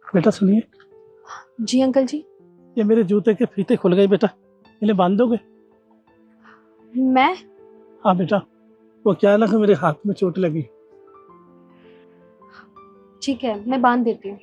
बेटा सुनिए, जी अंकल जी। ये मेरे जूते के फीते खुल गए बेटा, इन्हें बांध दोगे? मैं? हाँ बेटा, वो क्या है ना कि मेरे हाथ में चोट लगी। ठीक है, मैं बांध देती हूँ।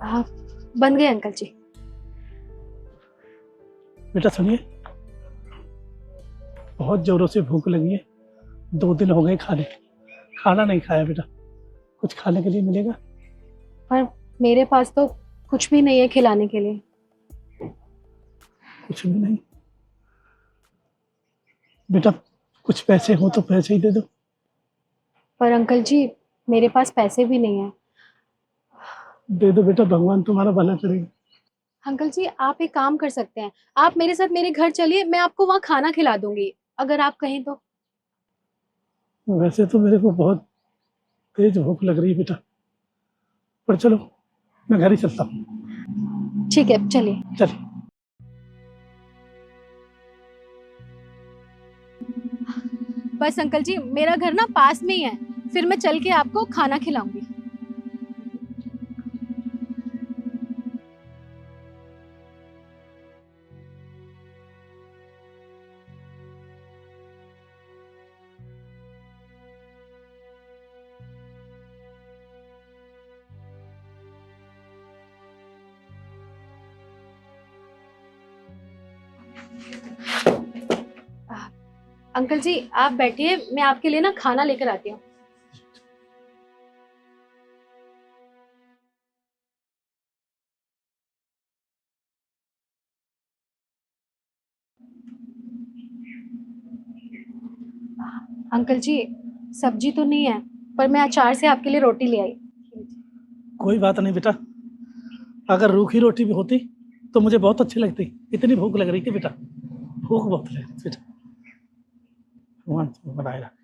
हाँ, बन गए अंकल जी। बेटा सुनिए, बहुत जोरों से भूख लगी है, 2 दिन हो गए खाना नहीं खाया बेटा, कुछ खाने के लिए मिलेगा? पर मेरे पास तो कुछ भी नहीं है खिलाने के लिए। कुछ भी नहीं बेटा, कुछ पैसे हो तो पैसे ही दे दो। पर अंकल जी, मेरे पास पैसे भी नहीं है। दे दो बेटा, भगवान तुम्हारा भला करेगा। अंकल जी, आप एक काम कर सकते हैं, आप मेरे साथ मेरे घर चलिए, मैं आपको वहाँ खाना खिला दूंगी, अगर आप कहें तो। वैसे तो मेरे को बहुत तेज भूख लग रही है बेटा, पर चलो मैं घर ही चलता हूँ। ठीक है, चलिए। चल। बस अंकल जी, मेरा घर ना पास में ही है, फिर मैं चल के आपको खाना खिलाऊंगी। अंकल जी, आप बैठिए, मैं आपके लिए ना खाना लेकर आती हूँ। अंकल जी, सब्जी तो नहीं है, पर मैं अचार से आपके लिए रोटी ले आई। कोई बात नहीं बेटा, अगर रूखी रोटी भी होती तो मुझे बहुत अच्छी लगती, इतनी भूख लग रही थी बेटा, भूख बहुत लग रही थी बेटा, भगवान तुम्हें बनाए रखे।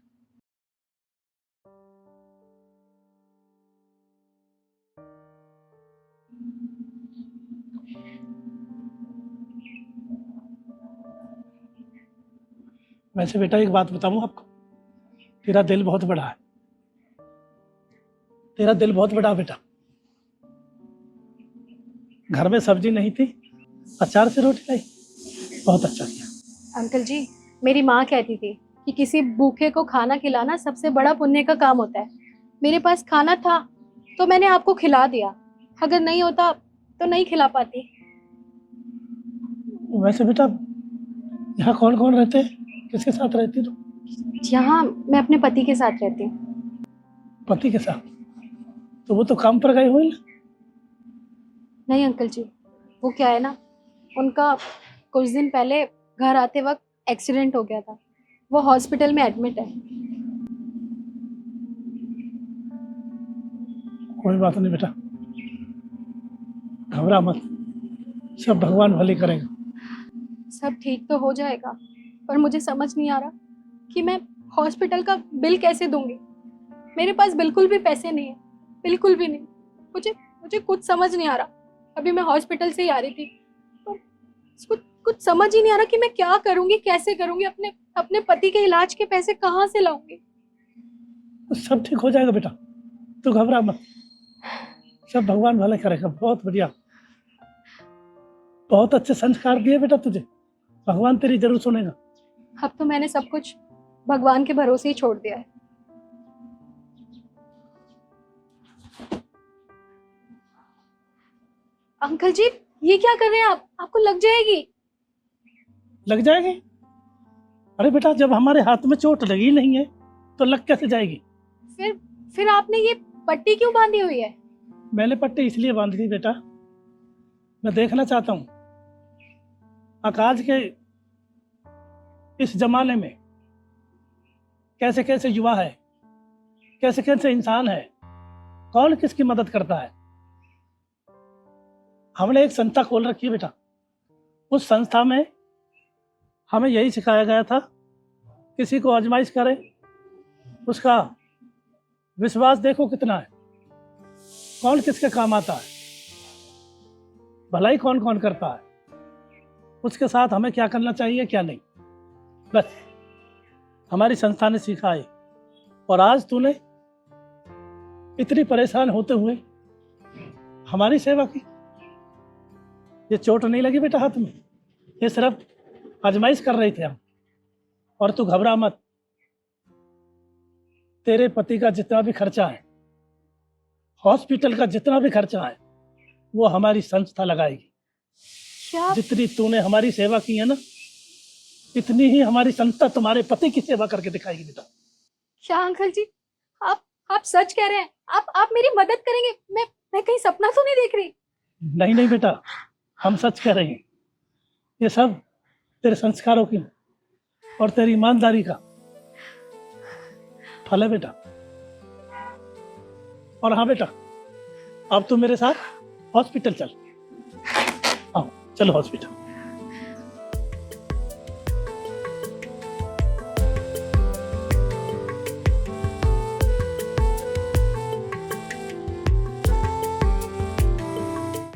वैसे बेटा एक बात बताऊं आपको, तेरा दिल बहुत बड़ा है, तेरा दिल बहुत बड़ा है बेटा। घर में सब्जी नहीं थी, अचार से रोटी लाई, बहुत अच्छा किया। अंकल जी, मेरी माँ कहती थी कि किसी भूखे को खाना खिलाना सबसे बड़ा पुण्य का काम होता है। मेरे पास खाना था तो मैंने आपको खिला दिया, अगर नहीं होता तो नहीं खिला पाती। वैसे बेटा यहाँ कौन कौन रहते हैं, किसके साथ रहती तू? यहाँ मैं अपने पति के साथ रहती हूँ। पति के साथ? तो वो तो काम पर गए हुए ना। नहीं अंकल जी, वो क्या है ना, उनका कुछ दिन पहले घर आते वक्त एक्सीडेंट हो गया था, वो हॉस्पिटल में एडमिट है। कोई बात नहीं बेटा, घबरा मत, सब भगवान भले करेगा। सब ठीक तो हो जाएगा, पर मुझे समझ नहीं आ रहा कि मैं हॉस्पिटल का बिल कैसे दूंगी। मेरे पास बिल्कुल भी पैसे नहीं है, बिल्कुल भी नहीं। मुझे मुझे कुछ समझ नहीं आ रहा। अभी मैं हॉस्पिटल से ही आ रही थी, तो कुछ समझ ही नहीं आ रहा कि मैं क्या करूंगी, कैसे करूंगी, अपने अपने पति के इलाज के पैसे कहाँ से लाऊंगी। सब ठीक हो जाएगा बेटा, तू घबरा मत, सब भगवान भले करेगा। बहुत बढ़िया, बहुत अच्छे संस्कार दिए बेटा तुझे, भगवान तेरी जरूर सुनेगा। अब तो मैंने सब कुछ भगवान के भरोसे ही छोड़ दिया है। अंकल जी, ये क्या कर रहे हैं आप? आपको लग जाएगी। लग जाएगी? अरे बेटा, जब हमारे हाथ में चोट लगी नहीं है तो लग कैसे जाएगी? फिर फिर आपने ये पट्टी क्यों बांधी हुई है? मैंने पट्टी इसलिए बांध दी बेटा, मैं देखना चाहता हूँ आज के इस जमाने में कैसे कैसे युवा है, कैसे कैसे इंसान है, कौन किसकी मदद करता है। हमने एक संस्था खोल रखी है बेटा। उस संस्था में हमें यही सिखाया गया था, किसी को आजमाइश करें, उसका विश्वास देखो कितना है, कौन किसके काम आता है, भलाई कौन कौन करता है, उसके साथ हमें क्या करना चाहिए क्या नहीं, बस हमारी संस्था ने सीखा है। और आज तूने इतनी परेशान होते हुए हमारी सेवा की। ये चोट नहीं लगी बेटा हाथ में, ये सिर्फ आजमाइश कर रहे थे हम। और तू घबरा मत, तेरे पति का जितना भी खर्चा है, हॉस्पिटल का जितना भी खर्चा है, वो हमारी संस्था लगाएगी। क्या जितनी तूने हमारी सेवा की है ना, इतनी ही हमारी संस्था तुम्हारे पति की सेवा करके दिखाएगी बेटा। क्या अंकल जी, आप सच कह रहे हैं? आप मेरी मदद करेंगे? मैं कहीं सपना तो नहीं देख रही? नहीं नहीं बेटा, हम सच कह रहे हैं। ये सब तेरे संस्कारों की और तेरी ईमानदारी का फल है बेटा। और हाँ बेटा, अब तू मेरे साथ हॉस्पिटल चल। आओ चलो हॉस्पिटल।